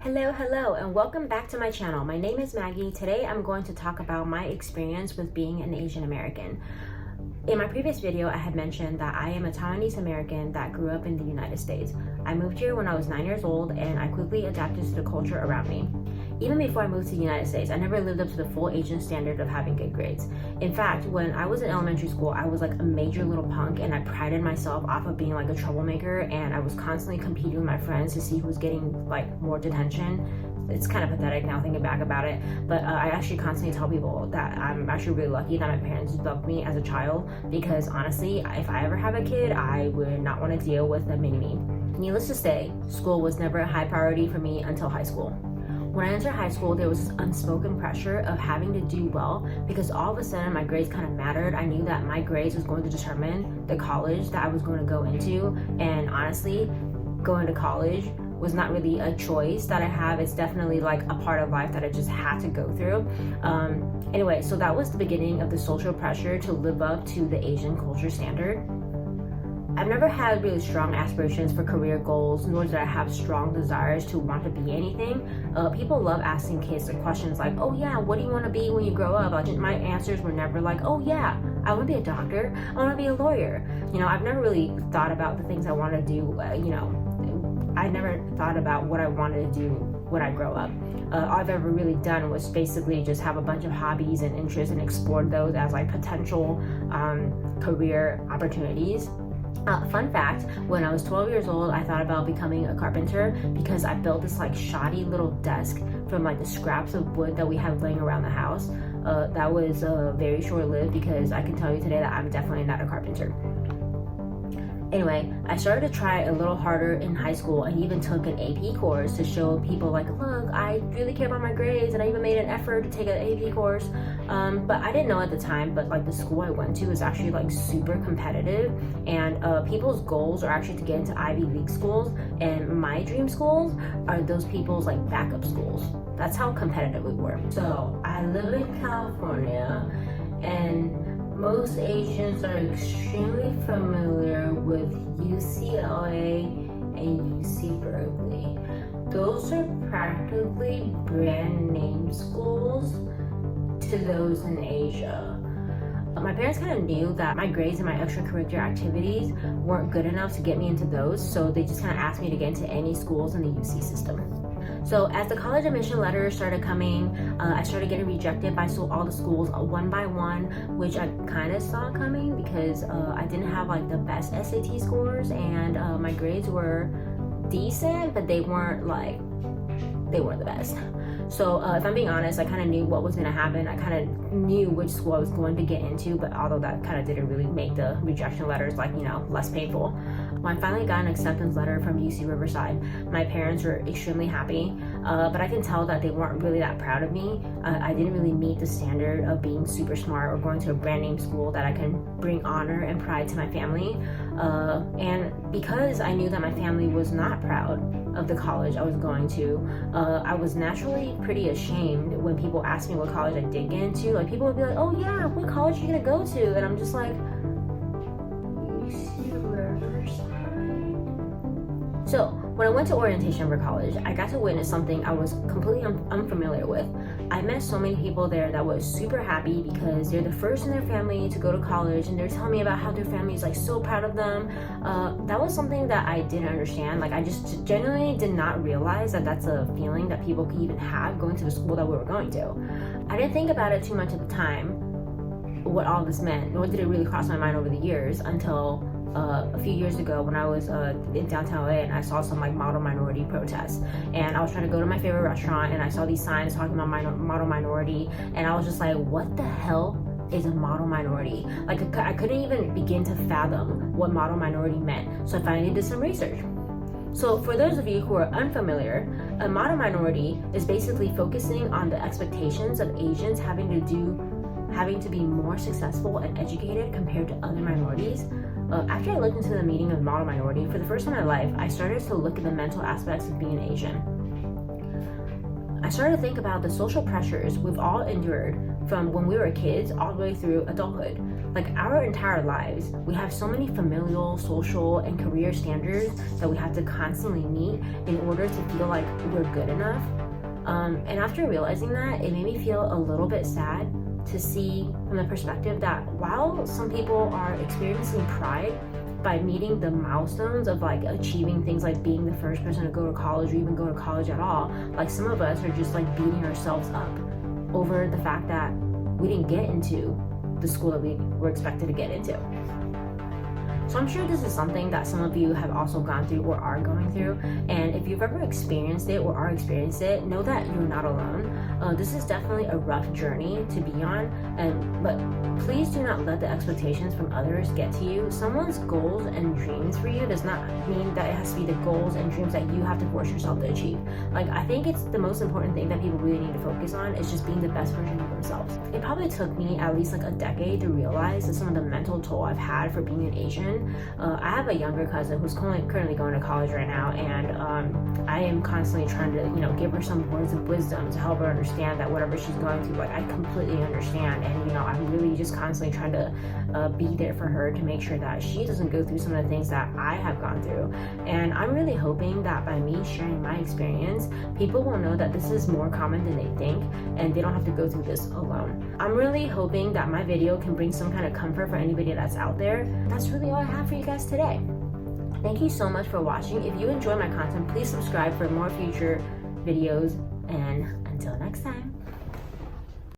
Hello, and welcome back to my channel. My name is Maggie. Today I'm going to talk about my experience with being an Asian American. In my previous video, I had mentioned that I am a Taiwanese American that grew up in the United States. I moved here when I was 9 years old, and I quickly adapted to the culture around me. Even before I moved to the United States, I never lived up to the full Asian standard of having good grades. In fact, when I was in elementary school, I was like a major little punk, and I prided myself off of being like a troublemaker, and I was constantly competing with my friends to see who was getting like more detention. It's kind of pathetic now thinking back about it, but I actually constantly tell people that I'm actually really lucky that my parents loved me as a child, because honestly, if I ever have a kid, I would not want to deal with a mini-me. Needless to say, school was never a high priority for me until high school. When I entered high school, there was this unspoken pressure of having to do well, because all of a sudden my grades kind of mattered. I knew that my grades was going to determine the college that I was going to go into, and honestly, going to college was not really a choice that I have. It's definitely like a part of life that I just had to go through. Anyway, so that was the beginning of the social pressure to live up to the Asian culture standard. I've never had really strong aspirations for career goals, nor did I have strong desires to want to be anything. People love asking kids the questions like, oh yeah, what do you want to be when you grow up? Like, my answers were never like, oh yeah, I want to be a doctor, I want to be a lawyer. I've never really thought about the things I want to do, I never thought about what I wanted to do when I grow up. All I've ever really done was basically just have a bunch of hobbies and interests and explored those as like potential career opportunities. Fun fact, when I was 12 years old, I thought about becoming a carpenter because I built this like shoddy little desk from like the scraps of wood that we had laying around the house. That was very short-lived, because I can tell you today that I'm definitely not a carpenter. Anyway, I started to try a little harder in high school and even took an AP course to show people like, look, I really care about my grades, and I even made an effort to take an AP course. But I didn't know at the time, but like the school I went to is actually like super competitive, and people's goals are actually to get into Ivy League schools, and my dream schools are those people's like backup schools. That's how competitive we were. So I live in California, and most Asians are extremely familiar with UCLA and UC Berkeley. Those are practically brand name schools to those in Asia. My parents kind of knew that my grades and my extracurricular activities weren't good enough to get me into those, so they just kind of asked me to get into any schools in the UC system. So as the college admission letters started coming, I started getting rejected by all the schools one by one, which I kind of saw coming because I didn't have like the best SAT scores, and my grades were decent, but they weren't the best. So if I'm being honest, I kind of knew what was going to happen. I kind of knew which school I was going to get into, but although that kind of didn't really make the rejection letters less painful. When I finally got an acceptance letter from UC Riverside, my parents were extremely happy, but I can tell that they weren't really that proud of me. I didn't really meet the standard of being super smart or going to a brand name school that I can bring honor and pride to my family. And because I knew that my family was not proud of the college I was going to, I was naturally pretty ashamed when people asked me what college I did get into. Like, people would be like, oh yeah, what college are you gonna go to? And I'm just like, UC Riverside? So when I went to orientation for college, I got to witness something I was completely unfamiliar with. I met so many people there that was super happy because they're the first in their family to go to college, and they're telling me about how their family is like so proud of them. That was something that I didn't understand. Like, I just genuinely did not realize that that's a feeling that people could even have going to the school that we were going to. I didn't think about it too much at the time, what all this meant, nor did it really cross my mind over the years until a few years ago when I was in downtown LA, and I saw some like model minority protests, and I was trying to go to my favorite restaurant, and I saw these signs talking about model minority, and I was just like, what the hell is a model minority? Like, I couldn't even begin to fathom what model minority meant, so I finally did some research. So for those of you who are unfamiliar, a model minority is basically focusing on the expectations of Asians having to be more successful and educated compared to other minorities. After I looked into the meaning of model minority, for the first time in my life, I started to look at the mental aspects of being Asian. I started to think about the social pressures we've all endured from when we were kids all the way through adulthood. Like our entire lives, we have so many familial, social, and career standards that we have to constantly meet in order to feel like we're good enough. And after realizing that, it made me feel a little bit sad to see from the perspective that while some people are experiencing pride by meeting the milestones of like achieving things like being the first person to go to college or even go to college at all, like some of us are just like beating ourselves up over the fact that we didn't get into the school that we were expected to get into. So I'm sure this is something that some of you have also gone through or are going through. And if you've ever experienced it or are experiencing it, know that you're not alone. This is definitely a rough journey to be on, but please do not let the expectations from others get to you. Someone's goals and dreams for you does not mean that it has to be the goals and dreams that you have to force yourself to achieve. Like, I think it's the most important thing that people really need to focus on is just being the best version of themselves. It probably took me at least like a decade to realize that some of the mental toll I've had for being an Asian. I have a younger cousin who's currently going to college right now, and I am constantly trying to, give her some words of wisdom to help her understand that whatever she's going through, like, I completely understand, and I'm really just constantly trying to be there for her to make sure that she doesn't go through some of the things that I have gone through. And I'm really hoping that by me sharing my experience, people will know that this is more common than they think, and they don't have to go through this alone. I'm really hoping that my video can bring some kind of comfort for anybody that's out there. That's really all I have for you guys today. Thank you so much for watching. If you enjoy my content, please subscribe for more future videos, and until next time.